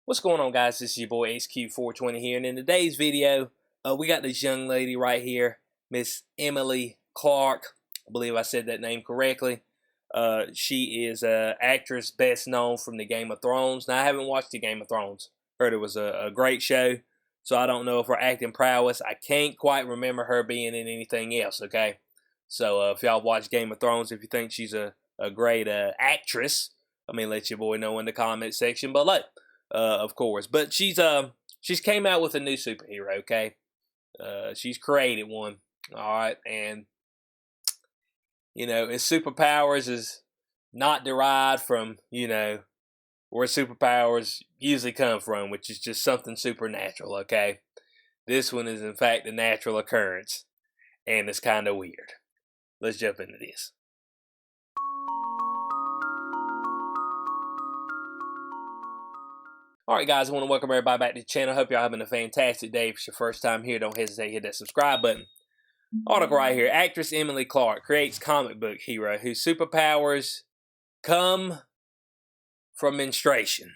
What's going on, guys? This is your boy HQ420 here, and in today's video, we got this young lady right here, Miss Emilia Clarke. I believe I said that name correctly. She is an actress best known from the Game of Thrones. Now, I haven't watched the Game of Thrones. Heard it was a great show, so I don't know if her acting prowess. I can't quite remember her being in anything else, okay? So if y'all watch Game of Thrones, if you think she's a great actress, let your boy know in the comment section below. Of course, but she's came out with a new superhero. Okay, she's created one. All right, and his superpowers is not derived from where superpowers usually come from, which is just something supernatural. Okay, this one is in fact a natural occurrence, and it's kind of weird. Let's jump into this. Alright guys, I want to welcome everybody back to the channel. Hope y'all having a fantastic day. If it's your first time here, don't hesitate to hit that subscribe button. Article right here. Actress Emilia Clarke creates comic book hero whose superpowers come from menstruation.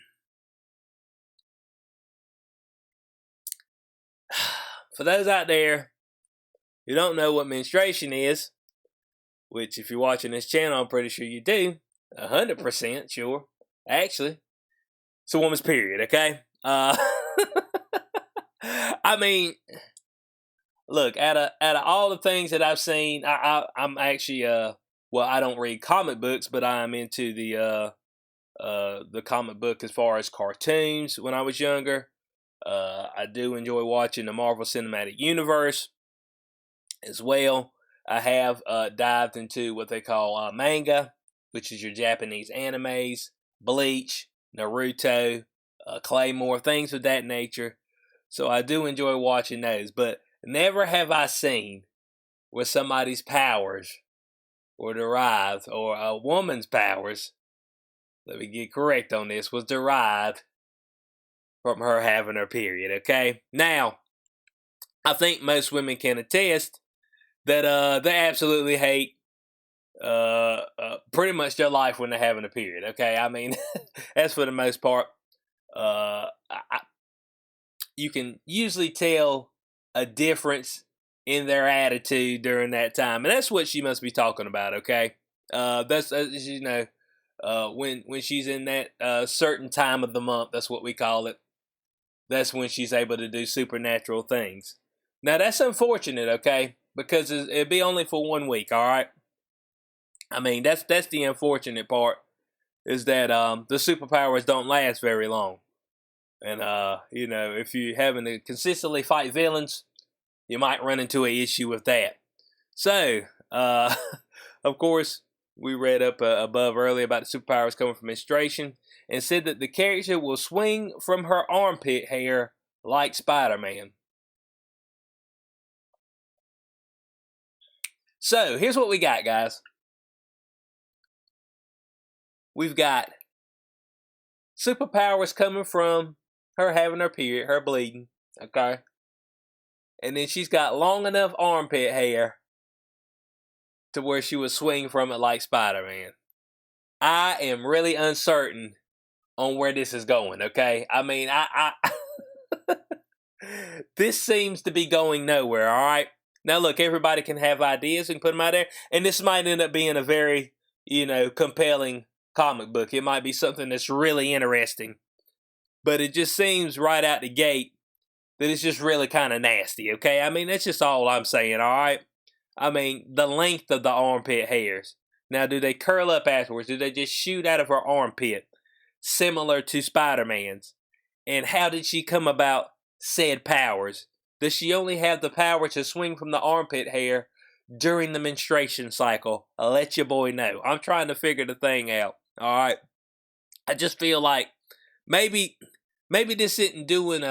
For those out there who don't know what menstruation is, which if you're watching this channel, I'm pretty sure you do, 100% sure, actually, it's a woman's period, okay? Look, out of all the things that I've seen, I'm actually well, I don't read comic books, but I'm into the comic book as far as cartoons when I was younger. I do enjoy watching the Marvel Cinematic Universe as well. I have dived into what they call manga, which is your Japanese animes, Bleach, Naruto, Claymore, things of that nature. So I do enjoy watching those, but never have I seen where somebody's powers were derived, or a woman's powers, let me get correct on this, was derived from her having her period, okay? Now, I think most women can attest that they absolutely hate pretty much their life when they're having a period, okay? That's for the most part. You can usually tell a difference in their attitude during that time, and that's what she must be talking about, okay? That's when she's in that certain time of the month, that's what we call it. That's when she's able to do supernatural things. Now that's unfortunate, okay? Because it'd be only for 1 week, all right? That's the unfortunate part, is that the superpowers don't last very long. And, if you're having to consistently fight villains, you might run into an issue with that. So, of course, we read up above earlier about the superpowers coming from menstruation, and said that the character will swing from her armpit hair like Spider-Man. So, here's what we got, guys. We've got superpowers coming from her having her period, her bleeding, okay? And then she's got long enough armpit hair to where she would swing from it like Spider-Man. I am really uncertain on where this is going, okay? This seems to be going nowhere, all right? Now, look, everybody can have ideas and put them out there, and this might end up being a very, compelling comic book. It might be something that's really interesting, but it just seems right out the gate that it's just really kind of nasty, okay? That's just all I'm saying, all right? The length of the armpit hairs. Now, do they curl up afterwards? Do they just shoot out of her armpit, similar to Spider-Man's? And how did she come about said powers? Does she only have the power to swing from the armpit hair during the menstruation cycle? I'll let your boy know. I'm trying to figure the thing out, all right? I just feel like maybe this isn't doing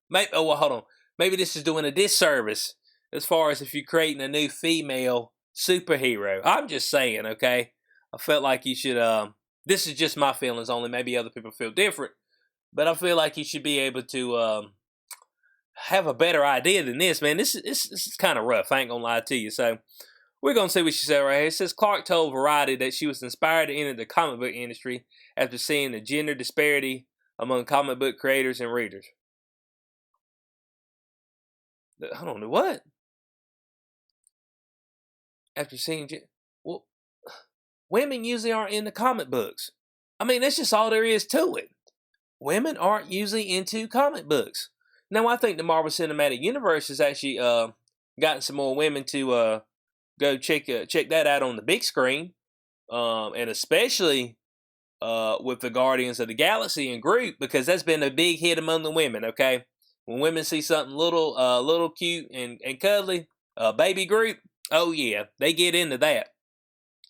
maybe this is doing a disservice as far as if you're creating a new female superhero. I'm just saying, okay? I felt like you should, this is just my feelings only. Maybe other people feel different. But I feel like you should be able to have a better idea than this, man. This is kind of rough. I ain't gonna lie to you. So we're gonna see what she said right here. It says Clarke told Variety that she was inspired to enter the comic book industry after seeing the gender disparity among comic book creators and readers. I don't know what. After seeing, well, women usually aren't into comic books. I mean, that's just all there is to it. Women aren't usually into comic books. Now, I think the Marvel Cinematic Universe has actually gotten some more women to go check that out on the big screen, and especially with the Guardians of the Galaxy and Groot, because that's been a big hit among the women. Okay, when women see something little cute and cuddly, baby Groot, oh yeah, they get into that.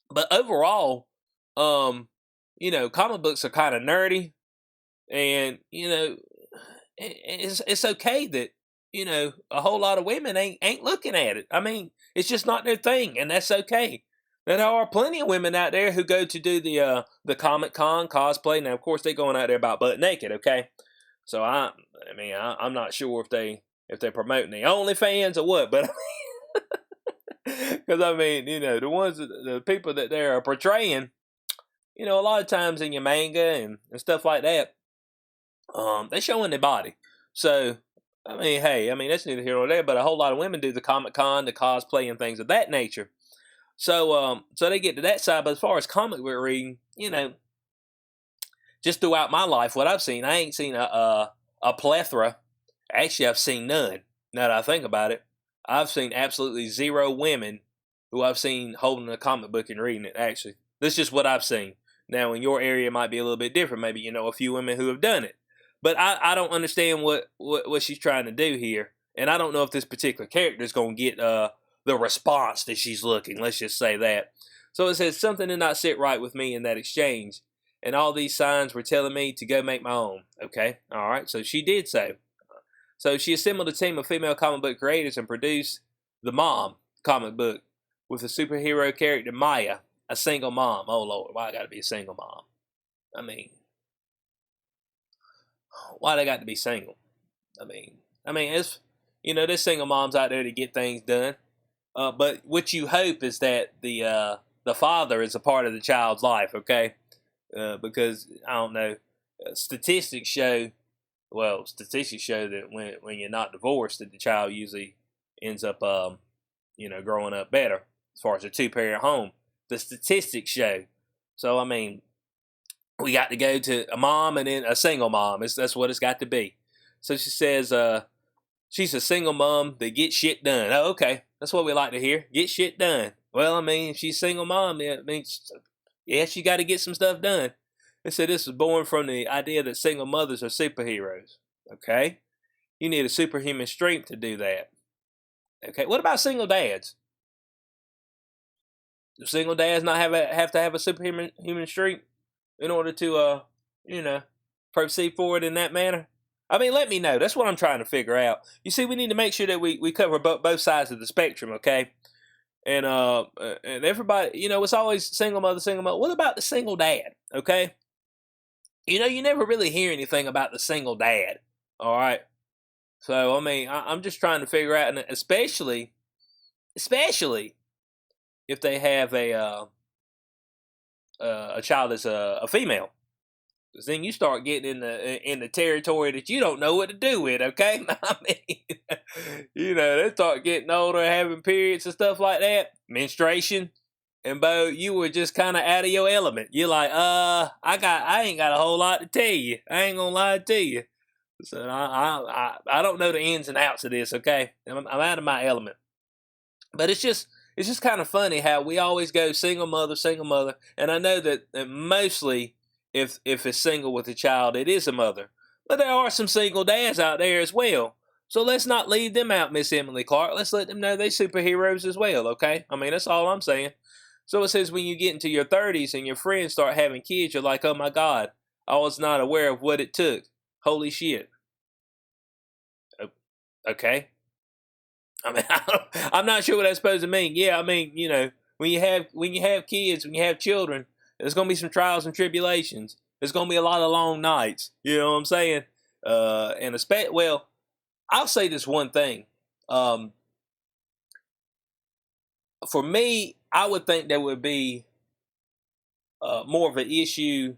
But overall, comic books are kind of nerdy, and it's okay that a whole lot of women ain't looking at it. I mean, it's just not their thing, and that's okay. Now, there are plenty of women out there who go to do the Comic Con cosplay. Now, of course, they're going out there about butt naked. Okay, so I'm not sure if they're promoting the OnlyFans or what, but because I mean, the people that they're portraying, a lot of times in your manga and stuff like that, they're showing their body. So, I mean, hey, that's neither here nor there, but a whole lot of women do the Comic Con, the cosplay, and things of that nature. So they get to that side. But as far as comic book reading, just throughout my life, what I've seen, I ain't seen a plethora. Actually, I've seen none. Now that I think about it, I've seen absolutely zero women who I've seen holding a comic book and reading it. Actually, that's just what I've seen. Now, in your area, it might be a little bit different. Maybe you know a few women who have done it. But I don't understand what she's trying to do here, and I don't know if this particular character is going to get the response that she's looking. Let's just say that. So it says something did not sit right with me in that exchange, and all these signs were telling me to go make my own. Okay, all right. So she did so. So she assembled a team of female comic book creators and produced the m.o.m comic book with the superhero character Maya, a single mom. Oh Lord, why I got to be a single mom? I mean, why they got to be single? It's there's single moms out there to get things done. But what you hope is that the father is a part of the child's life, okay? Because I don't know, statistics show. Well, statistics show that when you're not divorced, that the child usually ends up, growing up better as far as a two-parent home. The statistics show. So we got to go to a mom and then a single mom. That's what it's got to be. So she says, she's a single mom that gets shit done. Oh, okay. That's what we like to hear. Get shit done. Well, if she's a single mom, yeah, she got to get some stuff done. They said this was born from the idea that single mothers are superheroes. Okay. You need a superhuman strength to do that. Okay. What about single dads? Do single dads not have to have a superhuman human strength in order to proceed forward in that manner? Let me know. That's what I'm trying to figure out. You see, we need to make sure that we cover both sides of the spectrum, okay? And everybody, it's always single mother, single mother. What about the single dad? Okay, you never really hear anything about the single dad. All right, so I'm just trying to figure out, and especially if they have a child that's a female. Because then you start getting in the territory that you don't know what to do with, okay? They start getting older, having periods and stuff like that, menstruation, and Bo, you were just kind of out of your element. You're like, I ain't got a whole lot to tell you. I ain't gonna lie to you. So I don't know the ins and outs of this, okay? I'm out of my element. But it's just kind of funny how we always go single mother, and I know that mostly if it's single with a child, it is a mother. But there are some single dads out there as well. So let's not leave them out, Miss Emily Clarke. Let's let them know they're superheroes as well, okay? That's all I'm saying. So it says when you get into your 30s and your friends start having kids, you're like, oh my God, I was not aware of what it took. Holy shit. Okay. I'm not sure what that's supposed to mean. Yeah, when you have kids, when you have children, there's gonna be some trials and tribulations. There's gonna be a lot of long nights. You know what I'm saying? Well, I'll say this one thing. For me, I would think there would be more of an issue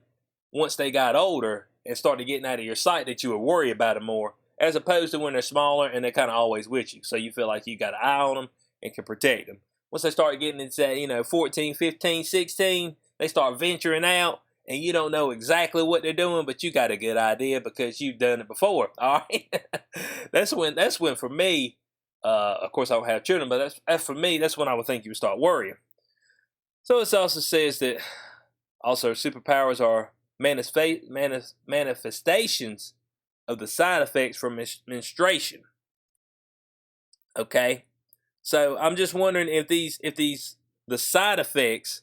once they got older and started getting out of your sight that you would worry about them more, as opposed to when they're smaller and they're kind of always with you. So you feel like you got an eye on them and can protect them. Once they start getting into that, 14, 15, 16, they start venturing out and you don't know exactly what they're doing, but you got a good idea because you've done it before. All right. that's when for me, of course I don't have children, but that's for me, that's when I would think you would start worrying. So it also says that also superpowers are manifestations of the side effects from menstruation. Okay. So I'm just wondering if the side effects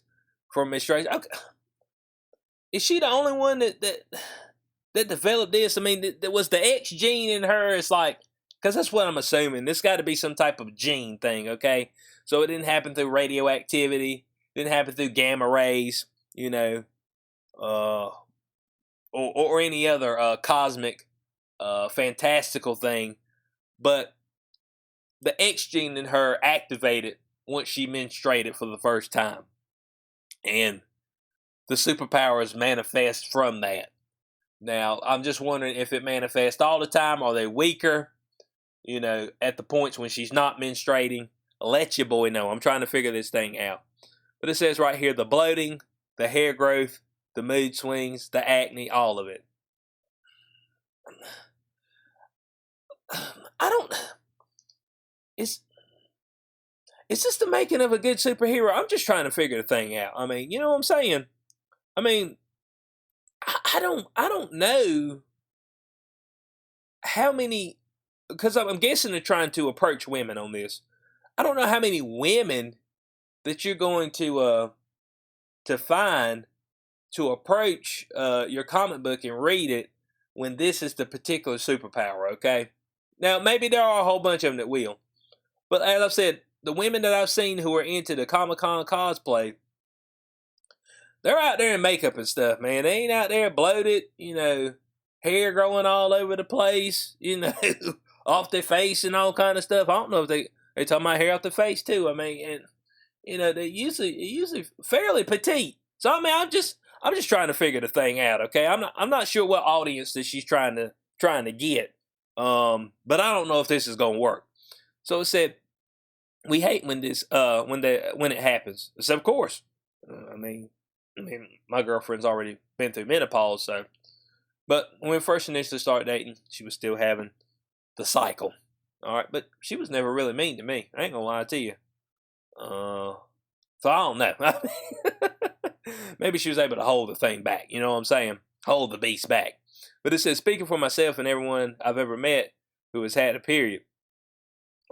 from menstruation. Okay, is she the only one that developed this? I mean, that was the X gene in her. It's like, because that's what I'm assuming. This got to be some type of gene thing, okay? So it didn't happen through radioactivity, didn't happen through gamma rays, or any other cosmic, fantastical thing. But the X gene in her activated once she menstruated for the first time. And the superpowers manifest from that. Now, I'm just wondering if it manifests all the time. Are they weaker, at the points when she's not menstruating? Let your boy know. I'm trying to figure this thing out. But it says right here, the bloating, the hair growth, the mood swings, the acne, all of it. I don't... Is this the making of a good superhero? I'm just trying to figure the thing out. I mean, you know what I'm saying? I mean, I don't know how many, because I'm guessing they're trying to approach women on this. I don't know how many women that you're going to find to approach your comic book and read it when this is the particular superpower. Okay, now maybe there are a whole bunch of them that will, but as I've said, the women that I've seen who are into the Comic-Con cosplay, they're out there in makeup and stuff, man. They ain't out there bloated, hair growing all over the place, off their face and all kind of stuff. I don't know if they talking about hair off their face too. I mean, and they usually fairly petite. So I mean, I'm just trying to figure the thing out. Okay, I'm not sure what audience that she's trying to get. But I don't know if this is gonna work. So it said, we hate when it happens. So of course, I mean, my girlfriend's already been through menopause, so. But when we first initially started dating, she was still having the cycle. All right, but she was never really mean to me. I ain't gonna lie to you. So I don't know. Maybe she was able to hold the thing back. You know what I'm saying? Hold the beast back. But it says, speaking for myself and everyone I've ever met who has had a period,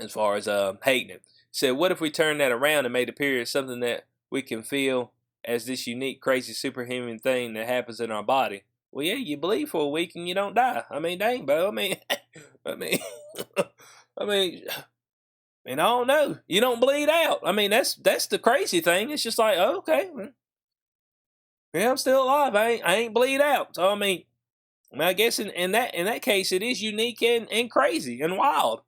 as far as hating it, said, what if we turn that around and made the period something that we can feel as this unique, crazy, superhuman thing that happens in our body? Well, yeah, you bleed for a week and you don't die. I mean, dang, bro. I mean, I mean, I don't know. You don't bleed out. I mean, that's the crazy thing. It's just like, oh, okay, yeah, I'm still alive. I ain't bleed out. So I mean, I guess in that case, it is unique and crazy and wild.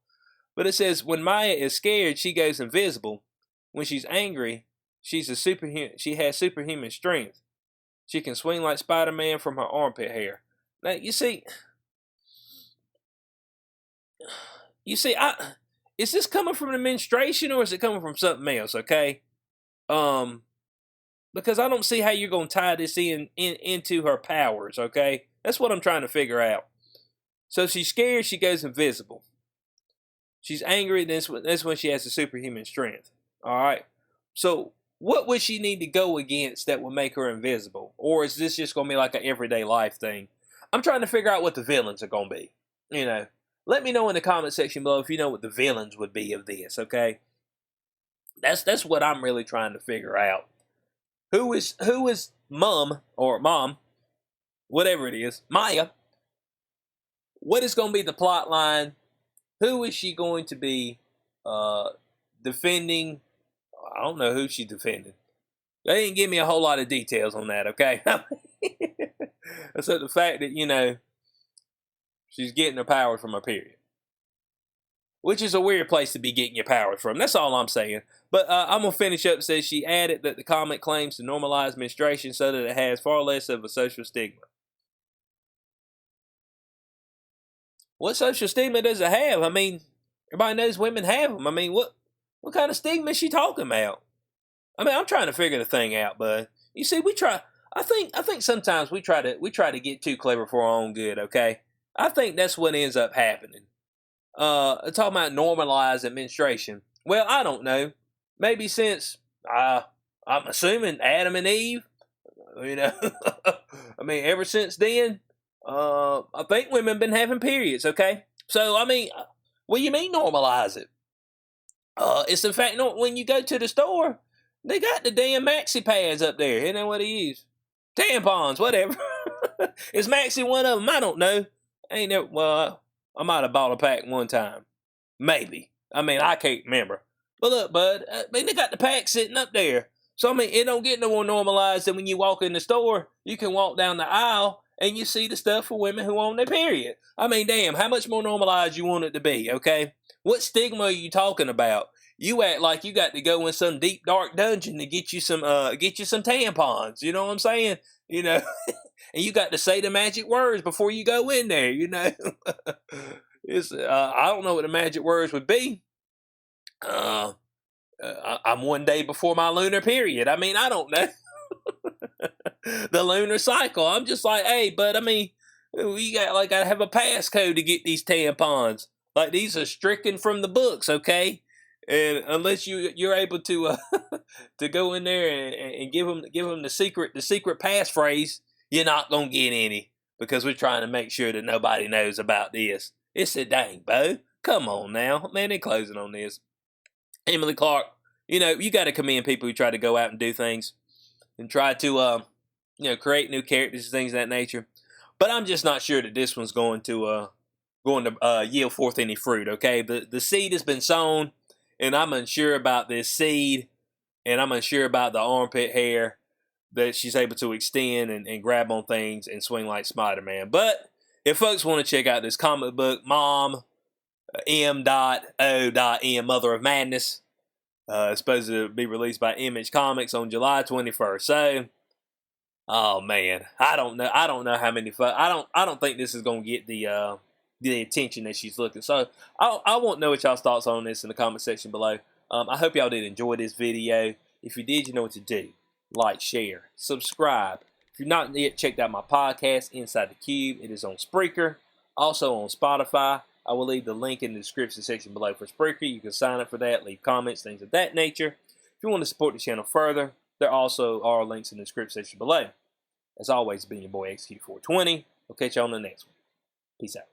But it says, when Maya is scared, she goes invisible. When she's angry, she has superhuman strength. She can swing like Spider-Man from her armpit hair. Now, you see, is this coming from the menstruation or is it coming from something else? Okay, because I don't see how you're gonna tie this into her powers. Okay, that's what I'm trying to figure out. So she's scared, she goes invisible. She's angry, that's when she has the superhuman strength. All right. So what would she need to go against that would make her invisible? Or is this just going to be like an everyday life thing? I'm trying to figure out what the villains are going to be. Let me know in the comment section below if you know what the villains would be of this, okay? That's what I'm really trying to figure out. Who is mom, whatever it is, Maya? What is going to be the plot line? Who is she going to be defending? I don't know who she's defending. They didn't give me a whole lot of details on that, okay? Except the fact that, she's getting her powers from her period. Which is a weird place to be getting your powers from. That's all I'm saying. But I'm going to finish up. It says she added that the comic claims to normalize menstruation so that it has far less of a social stigma. what social stigma does it have? I mean, everybody knows women have them. I mean, what kind of stigma is she talking about? I mean, I'm trying to figure the thing out, but you see, we try. I think sometimes we try to get too clever for our own good. Okay, I think that's what ends up happening. Talking about normalizing menstruation. Well, I don't know. Maybe since I'm assuming Adam and Eve. You know, I mean, ever since then, I think women been having periods. Okay, so I mean, what do you mean normalize it? It's in fact no. When you go to the store, they got the damn maxi pads up there. Isn't that what they use? Tampons, whatever. Is maxi one of them? I don't know. Ain't never. Well, I might have bought a pack one time. Maybe. I mean, I can't remember. But look, bud, I mean, they got the pack sitting up there. So, I mean, it don't get no more normalized than when you walk in the store, you can walk down the aisle and you see the stuff for women who on their period. I mean, damn, how much more normalized you want it to be, okay? What stigma are you talking about? You act like you got to go in some deep dark dungeon to get you some tampons. You know what I'm saying? You know, and you got to say the magic words before you go in there. You know, it's I don't know what the magic words would be. I'm one day before my lunar period. I mean, I don't know the lunar cycle. I'm just like, hey, but I mean, we got like I have a passcode to get these tampons. Like these are stricken from the books, okay? And unless you're able to to go in there and give them the secret passphrase, you're not gonna get any because we're trying to make sure that nobody knows about this. It's a dang, Bo. Come on now, man. They're closing on this. Emilia Clarke, you know, you got to commend people who try to go out and do things and try to, create new characters and things of that nature. But I'm just not sure that this one's going to yield forth any fruit. Okay, the seed has been sown, and I'm unsure about this seed, and I'm unsure about the armpit hair that she's able to extend and grab on things and swing like Spider-Man. But if folks want to check out this comic book, m.o.m, Mother of Madness, it's supposed to be released by Image Comics on July 21st. So, oh man, I don't know. I don't know how many. I don't think this is gonna get the attention that she's looking. So, I want to know what y'all's thoughts on this in the comment section below. I hope y'all did enjoy this video. If you did, you know what to do. Like, share, subscribe. If you've not yet checked out my podcast, Inside the Cube, it is on Spreaker, also on Spotify. I will leave the link in the description section below for Spreaker. You can sign up for that, leave comments, things of that nature. If you want to support the channel further, there also are links in the description section below. As always, being your boy XQ420. I'll catch you on the next one. Peace out.